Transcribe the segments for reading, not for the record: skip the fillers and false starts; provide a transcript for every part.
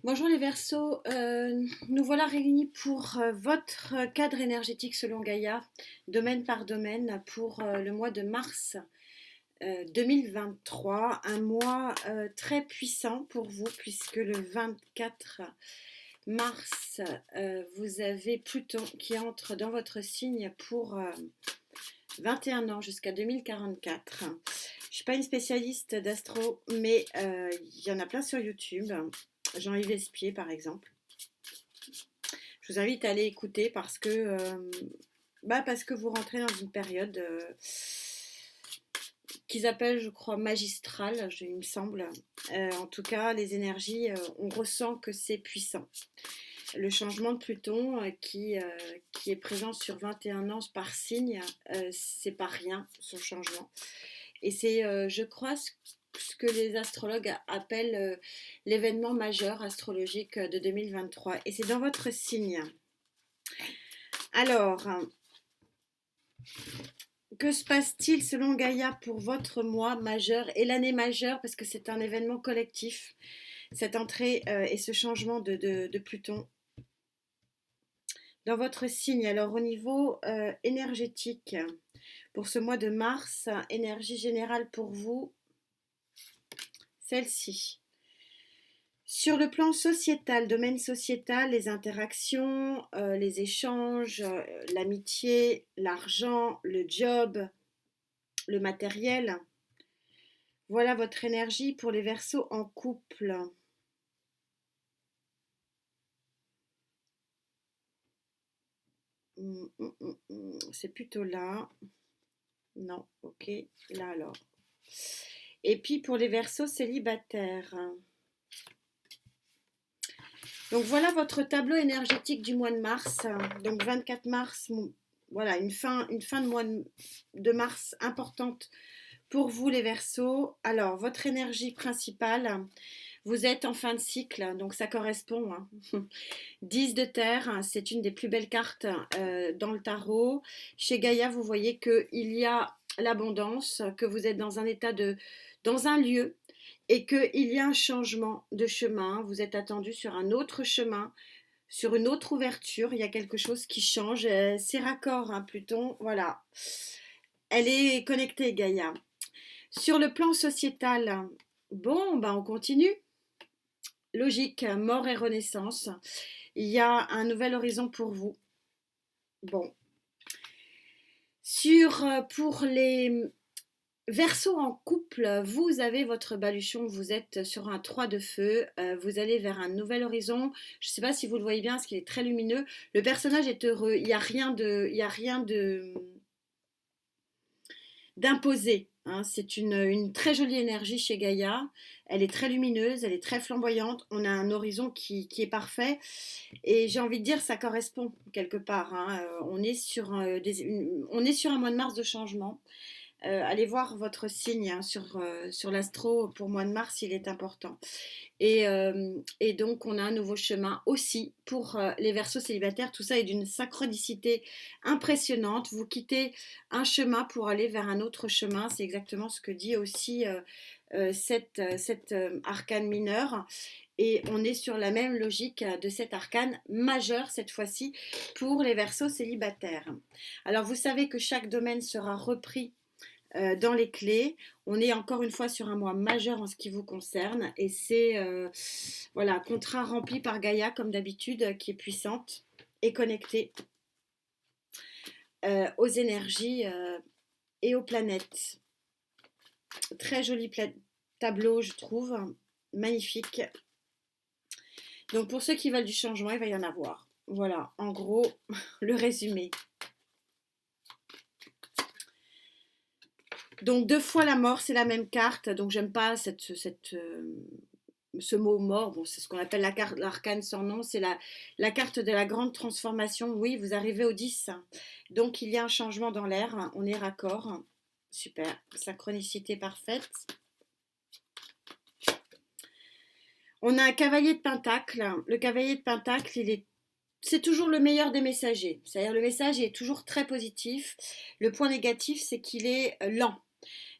Bonjour les Verseaux, nous voilà réunis pour votre cadre énergétique selon Gaïa, domaine par domaine, pour le mois de mars 2023, un mois très puissant pour vous puisque le 24 mars, vous avez Pluton qui entre dans votre signe pour 21 ans jusqu'à 2044. Je ne suis pas une spécialiste d'astro, mais il y en a plein sur YouTube. Jean-Yves Espier, par exemple. Je vous invite à aller écouter parce que vous rentrez dans une période qu'ils appellent, je crois, magistrale, il me semble. En tout cas, les énergies, on ressent que c'est puissant. Le changement de Pluton qui est présent sur 21 ans par signe, c'est pas rien, son changement. Et c'est, je crois, ce que les astrologues appellent l'événement majeur astrologique de 2023. Et c'est dans votre signe. Alors, que se passe-t-il selon Gaïa pour votre mois majeur et l'année majeure, parce que c'est un événement collectif, cette entrée et ce changement de Pluton dans votre signe. Alors au niveau énergétique, pour ce mois de mars, énergie générale pour vous, celle-ci. Sur le plan sociétal, domaine sociétal, les interactions, les échanges, l'amitié, l'argent, le job, le matériel. Voilà votre énergie pour les Verseaux en couple. C'est plutôt là. Non, ok. Là alors. Et puis pour les Verseaux célibataires. Donc voilà votre tableau énergétique du mois de mars. Donc 24 mars, voilà, une fin de mois de mars importante pour vous les Verseaux. Alors votre énergie principale, vous êtes en fin de cycle, donc ça correspond. 10 de terre, c'est une des plus belles cartes dans le tarot. Chez Gaïa, vous voyez qu'il y a l'abondance, que vous êtes dans dans un lieu et qu'il y a un changement de chemin. Vous êtes attendu sur un autre chemin, sur une autre ouverture. Il y a quelque chose qui change. C'est raccord, Pluton. Voilà. Elle est connectée, Gaïa. Sur le plan sociétal, bon, on continue. Logique, mort et renaissance. Il y a un nouvel horizon pour vous. Bon. Pour les Verseaux en couple, vous avez votre baluchon, vous êtes sur un 3 de feu, vous allez vers un nouvel horizon. Je ne sais pas si vous le voyez bien, parce qu'il est très lumineux. Le personnage est heureux, il n'y a rien d'imposé. C'est une très jolie énergie chez Gaïa. Elle est très lumineuse, elle est très flamboyante. On a un horizon qui est parfait. Et j'ai envie de dire, ça correspond quelque part. On est sur un mois de mars de changement. Allez voir votre signe sur l'astro pour mois de mars, il est important. Et donc, on a un nouveau chemin aussi pour les Verseaux célibataires. Tout ça est d'une synchronicité impressionnante. Vous quittez un chemin pour aller vers un autre chemin. C'est exactement ce que dit aussi cet arcane mineur. Et on est sur la même logique de cet arcane majeur cette fois-ci pour les Verseaux célibataires. Alors, vous savez que chaque domaine sera repris dans les clés. On est encore une fois sur un mois majeur en ce qui vous concerne et c'est voilà, contrat rempli par Gaïa comme d'habitude qui est puissante et connectée aux énergies et aux planètes. Très joli tableau, je trouve, magnifique. Donc pour ceux qui veulent du changement, il va y en avoir. Voilà, en gros, le résumé. Donc deux fois la mort, c'est la même carte. Donc j'aime pas ce mot mort. Bon, c'est ce qu'on appelle l'arcane sans nom. C'est la carte de la grande transformation. Oui, vous arrivez au 10. Donc il y a un changement dans l'air. On est raccord. Super. Synchronicité parfaite. On a un cavalier de pentacle. Le cavalier de pentacle, c'est toujours le meilleur des messagers. C'est-à-dire le message est toujours très positif. Le point négatif, c'est qu'il est lent.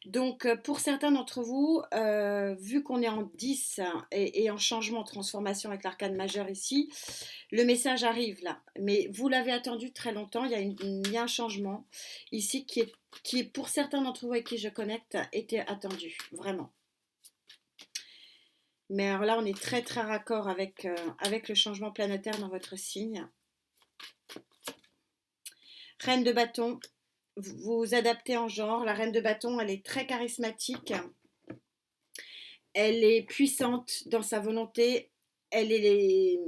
Donc, pour certains d'entre vous, vu qu'on est en 10 et en changement, transformation avec l'arcane majeur ici, le message arrive là. Mais vous l'avez attendu très longtemps, il y a un changement ici qui est, pour certains d'entre vous avec qui je connecte, était attendu, vraiment. Mais alors là, on est très très raccord avec le changement planétaire dans votre signe. Reine de bâton, vous vous adaptez en genre. La reine de bâton, elle est très charismatique. Elle est puissante dans sa volonté. Elle est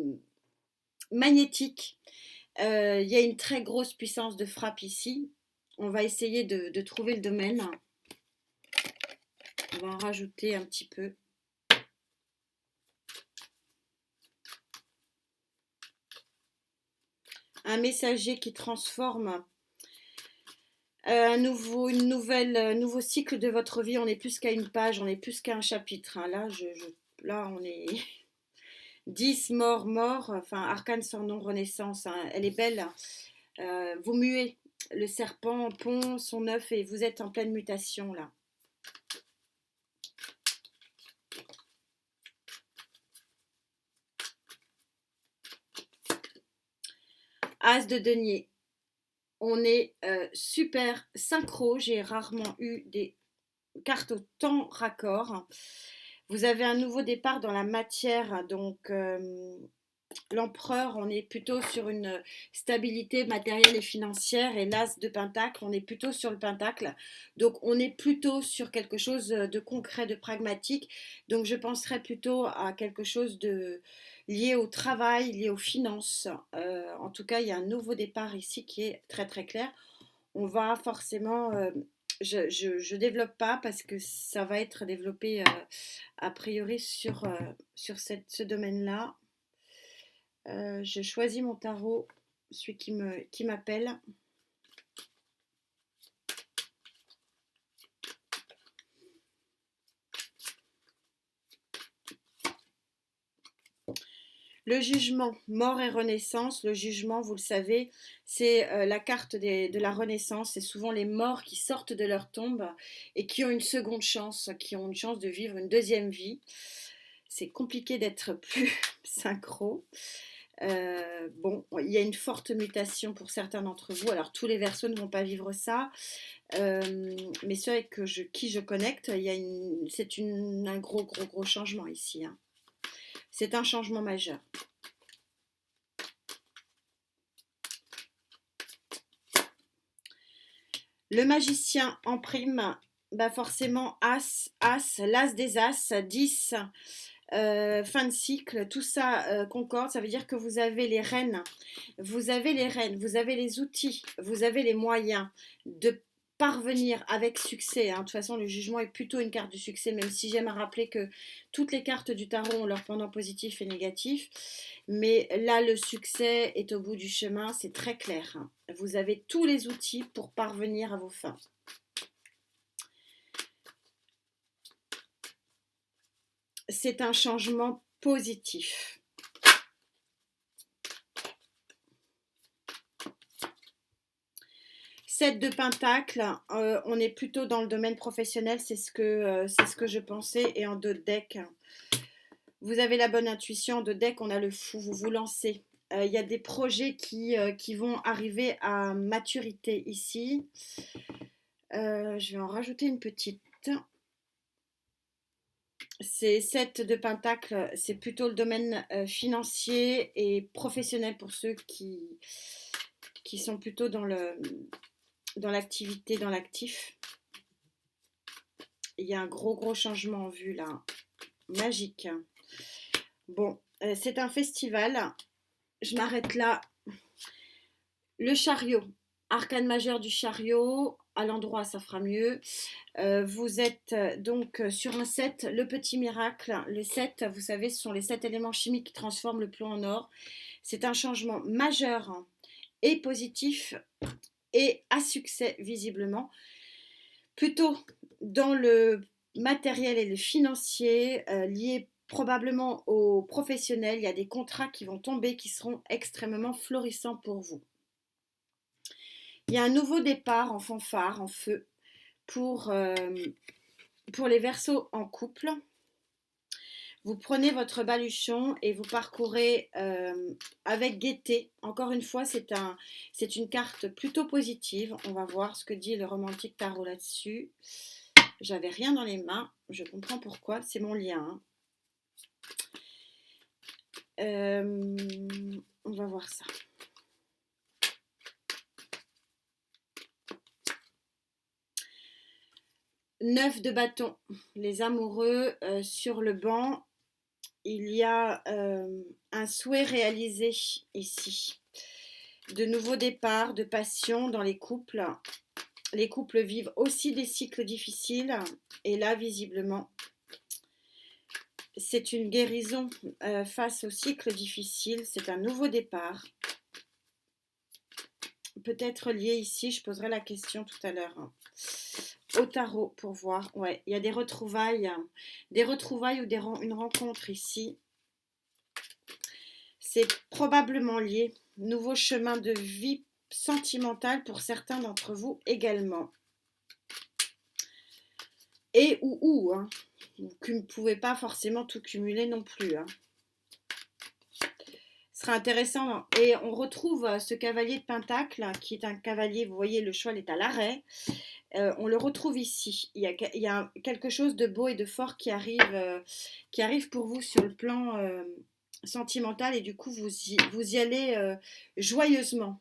magnétique. Il y a une très grosse puissance de frappe ici. On va essayer de trouver le domaine. On va en rajouter un petit peu. Un messager qui transforme nouveau cycle de votre vie. On est plus qu'à une page, on est plus qu'à un chapitre, hein. Là, on est 10 morts, enfin, arcane sans nom, renaissance, hein. Elle est belle. Vous muez. Le serpent pond son œuf et vous êtes en pleine mutation, là. As de denier. On est super synchro. J'ai rarement eu des cartes autant raccord. Vous avez un nouveau départ dans la matière, donc l'empereur, on est plutôt sur une stabilité matérielle et financière, et l'as de pentacle, on est plutôt sur le pentacle, donc on est plutôt sur quelque chose de concret, de pragmatique, donc je penserais plutôt à quelque chose de lié au travail, lié aux finances. En tout cas, il y a un nouveau départ ici qui est très très clair. On va forcément je développe pas parce que ça va être développé a priori sur ce domaine-là. Je choisis mon tarot, celui qui m'appelle. Le jugement, mort et renaissance. Le jugement, vous le savez, c'est la carte de la renaissance. C'est souvent les morts qui sortent de leur tombe et qui ont une seconde chance, qui ont une chance de vivre une deuxième vie. C'est compliqué d'être plus synchro. Bon, il y a une forte mutation pour certains d'entre vous. Alors, tous les Verseaux ne vont pas vivre ça, mais ceux avec qui je connecte, c'est un gros changement ici, hein. C'est un changement majeur. Le magicien en prime, bah forcément As, l'As des As, 10, fin de cycle, tout ça concorde, ça veut dire que vous avez les rênes, vous avez les outils, vous avez les moyens de parvenir avec succès, hein. De toute façon, le jugement est plutôt une carte du succès, même si j'aime à rappeler que toutes les cartes du tarot ont leur pendant positif et négatif. Mais là, le succès est au bout du chemin, c'est très clair, hein. Vous avez tous les outils pour parvenir à vos fins. C'est un changement positif. Sept de pentacle, on est plutôt dans le domaine professionnel, c'est ce que je pensais. Et en deux decks, vous avez la bonne intuition. En deux decks, on a le fou, vous vous lancez. Il y a des projets qui vont arriver à maturité ici. Je vais en rajouter une petite. Ces 7 de pentacle, c'est plutôt le domaine financier et professionnel pour ceux qui sont plutôt dans l'activité, dans l'actif. Il y a un gros changement en vue là, magique. Bon, c'est un festival. Je m'arrête là. Le chariot, arcane majeur du chariot. À l'endroit, ça fera mieux. Vous êtes donc sur un 7, le petit miracle. Le 7, vous savez, ce sont les 7 éléments chimiques qui transforment le plomb en or. C'est un changement majeur et positif et à succès visiblement. Plutôt dans le matériel et le financier, lié probablement aux professionnels. Il y a des contrats qui vont tomber qui seront extrêmement florissants pour vous. Il y a un nouveau départ en fanfare, en feu, pour, pour les Verseaux en couple. Vous prenez votre baluchon et vous parcourez avec gaieté. Encore une fois, c'est une carte plutôt positive. On va voir ce que dit le romantique tarot là-dessus. J'avais rien dans les mains. Je comprends pourquoi. C'est mon lien. On va voir ça. Neuf de bâton. Les amoureux sur le banc. Il y a un souhait réalisé ici. De nouveaux départs, de passion dans les couples. Les couples vivent aussi des cycles difficiles. Et là, visiblement, c'est une guérison face aux cycles difficiles. C'est un nouveau départ. Peut-être lié ici, je poserai la question tout à l'heure. Au tarot pour voir. Ouais, il y a des retrouvailles ou une rencontre ici. C'est probablement lié. Nouveau chemin de vie sentimentale pour certains d'entre vous également. Et ou, hein. Vous ne pouvez pas forcément tout cumuler non plus. Hein. Ce sera intéressant. Et on retrouve ce cavalier de Pentacle, qui est un cavalier, vous voyez, le cheval est à l'arrêt. On le retrouve ici. Il y a quelque chose de beau et de fort qui arrive pour vous sur le plan sentimental et du coup vous y allez joyeusement.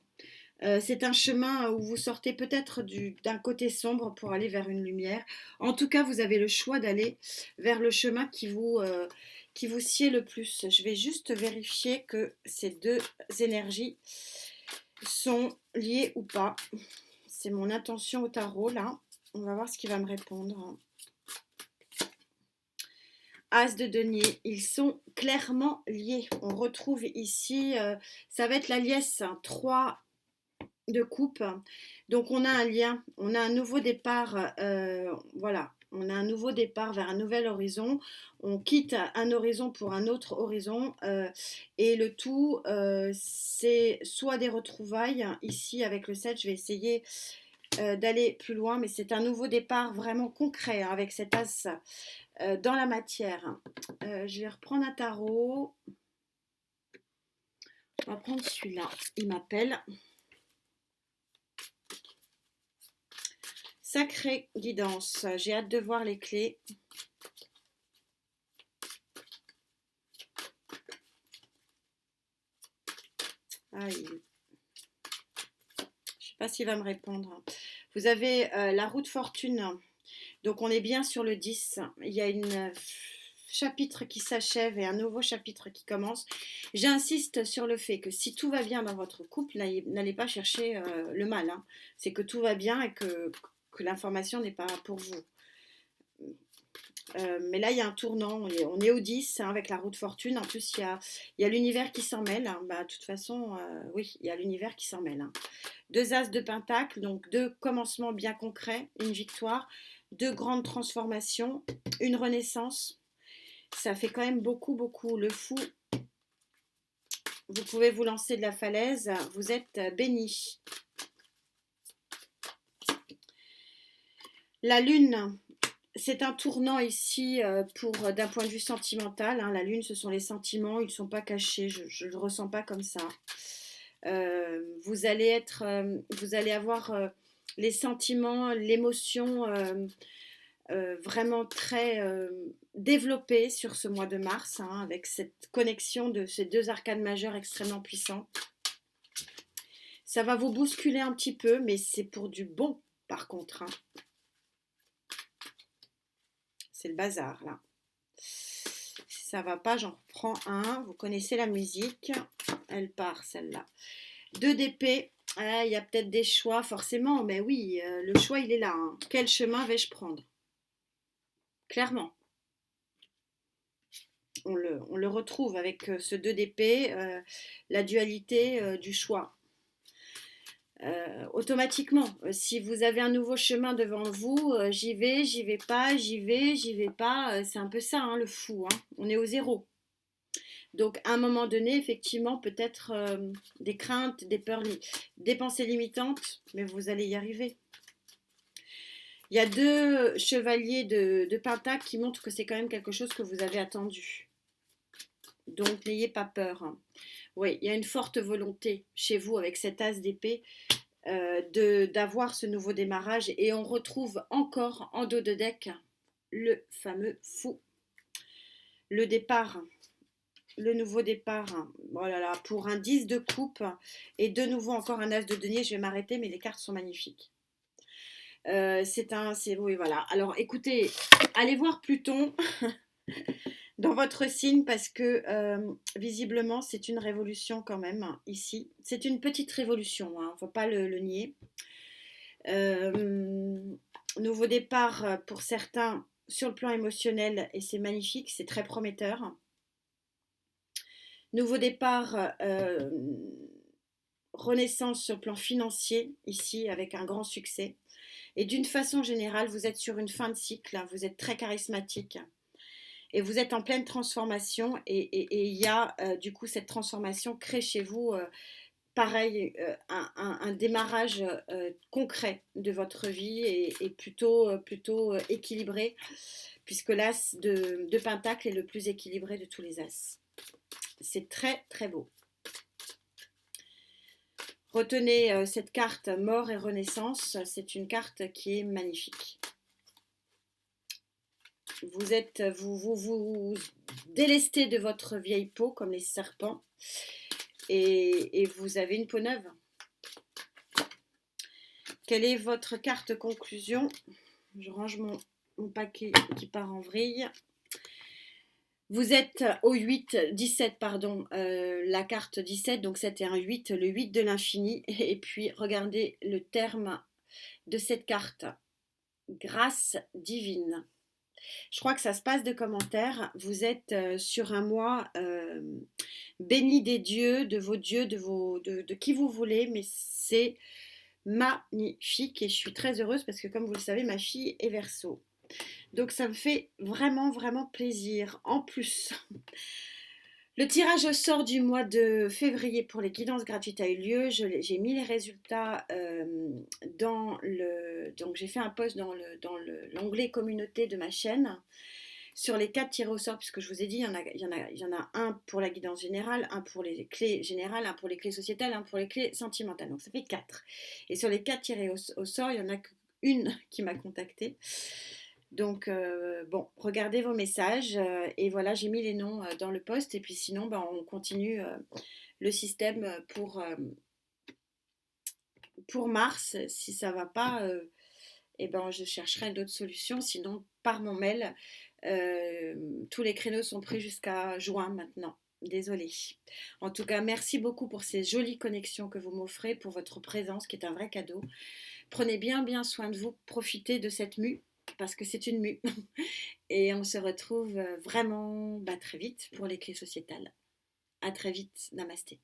C'est un chemin où vous sortez peut-être d'un côté sombre pour aller vers une lumière. En tout cas, vous avez le choix d'aller vers le chemin qui vous sied le plus. Je vais juste vérifier que ces deux énergies sont liées ou pas. C'est mon intention au tarot, là. On va voir ce qu'il va me répondre. As de denier, ils sont clairement liés. On retrouve ici, ça va être la liesse, 3 de coupe. Donc on a un lien, on a un nouveau départ, voilà. On a un nouveau départ vers un nouvel horizon. On quitte un horizon pour un autre horizon. Et le tout, c'est soit des retrouvailles. Ici, avec le 7, je vais essayer d'aller plus loin, mais c'est un nouveau départ vraiment concret hein, avec cet as dans la matière. Je vais reprendre un tarot. On va prendre celui-là. Il m'appelle. Sacrée guidance. J'ai hâte de voir les clés. Ah, je ne sais pas s'il va me répondre. Vous avez la roue de fortune. Donc on est bien sur le 10. Il y a un chapitre qui s'achève et un nouveau chapitre qui commence. J'insiste sur le fait que si tout va bien dans votre couple, n'allez pas chercher le mal. Hein. C'est que tout va bien et que l'information n'est pas pour vous. Mais là, il y a un tournant. On est au 10 hein, avec la roue de fortune. En plus, il y a l'univers qui s'en mêle. Hein. Bah, de toute façon, oui, il y a l'univers qui s'en mêle. Hein. 2 as de pentacle, donc 2 commencements bien concrets, une victoire, 2 grandes transformations, une renaissance. Ça fait quand même beaucoup, beaucoup. Le fou, vous pouvez vous lancer de la falaise. Vous êtes béni. La lune. C'est un tournant ici d'un point de vue sentimental. Hein. La lune, ce sont les sentiments, ils ne sont pas cachés, je ne le ressens pas comme ça. Vous allez avoir les sentiments, l'émotion vraiment très développée sur ce mois de mars, hein, avec cette connexion de ces 2 arcanes majeures extrêmement puissantes. Ça va vous bousculer un petit peu, mais c'est pour du bon par contre. Hein. C'est le bazar là. Si ça va pas, j'en reprends un. Vous connaissez la musique. Elle part celle-là. 2 d'épée. Il y a peut-être des choix forcément. Mais oui, le choix il est là. Hein. Quel chemin vais-je prendre? Clairement. On le retrouve avec ce 2 d'épée. La dualité du choix. Automatiquement, si vous avez un nouveau chemin devant vous, j'y vais pas, j'y vais pas, c'est un peu ça hein, le fou, hein. On est au 0. Donc à un moment donné, effectivement, peut-être des craintes, des peurs, des pensées limitantes, mais vous allez y arriver. Il y a deux chevaliers de Pentacle qui montrent que c'est quand même quelque chose que vous avez attendu. Donc n'ayez pas peur, hein. Oui, il y a une forte volonté chez vous avec cet as d'épée d'avoir ce nouveau démarrage. Et on retrouve encore en dos de deck le fameux fou. Le départ, le nouveau départ. Oh là là, pour un 10 de coupe et de nouveau encore un as de denier. Je vais m'arrêter, mais les cartes sont magnifiques. Oui, voilà. Alors écoutez, allez voir Pluton dans votre signe parce que visiblement c'est une révolution quand même ici. C'est une petite révolution, hein, on ne faut pas le nier. Euh, Nouveau départ pour certains sur le plan émotionnel et c'est magnifique, c'est très prometteur. Nouveau départ, renaissance sur le plan financier ici avec un grand succès. Et d'une façon générale, vous êtes sur une fin de cycle, vous êtes très charismatique et vous êtes en pleine transformation et il y a du coup cette transformation crée chez vous pareil un démarrage concret de votre vie et plutôt équilibré puisque l'as de Pentacle est le plus équilibré de tous les as. C'est très très beau. Retenez cette carte mort et renaissance, c'est une carte qui est magnifique. Vous délestez de votre vieille peau comme les serpents et vous avez une peau neuve. Quelle est votre carte conclusion? Je range mon paquet qui part en vrille. Vous êtes au 17, pardon, la carte 17, donc c'était un 8, le 8 de l'infini. Et puis regardez le terme de cette carte, grâce divine. Je crois que ça se passe de commentaires. Vous êtes sur un mois béni des dieux, de vos dieux, de qui vous voulez, mais c'est magnifique et je suis très heureuse parce que comme vous le savez, ma fille est Verseau. Donc ça me fait vraiment, vraiment plaisir. En plus, le tirage au sort du mois de février pour les guidances gratuites a eu lieu. J'ai mis les résultats dans le... Donc j'ai fait un post dans l'onglet communauté de ma chaîne sur les 4 tirés au sort, puisque je vous ai dit, il y en a un pour la guidance générale, un pour les clés générales, un pour les clés sociétales, un pour les clés sentimentales. Donc ça fait 4. Et sur les 4 tirés au sort, il y en a qu'une qui m'a contactée. Donc, bon, regardez vos messages. Et voilà, j'ai mis les noms dans le post. Et puis sinon, on continue le système pour mars. Si ça ne va pas, je chercherai d'autres solutions. Sinon, par mon mail, tous les créneaux sont pris jusqu'à juin maintenant. Désolée. En tout cas, merci beaucoup pour ces jolies connexions que vous m'offrez, pour votre présence qui est un vrai cadeau. Prenez bien soin de vous, profitez de cette mue parce que c'est une mue. Et on se retrouve vraiment très vite pour les clés sociétales. À très vite, namasté.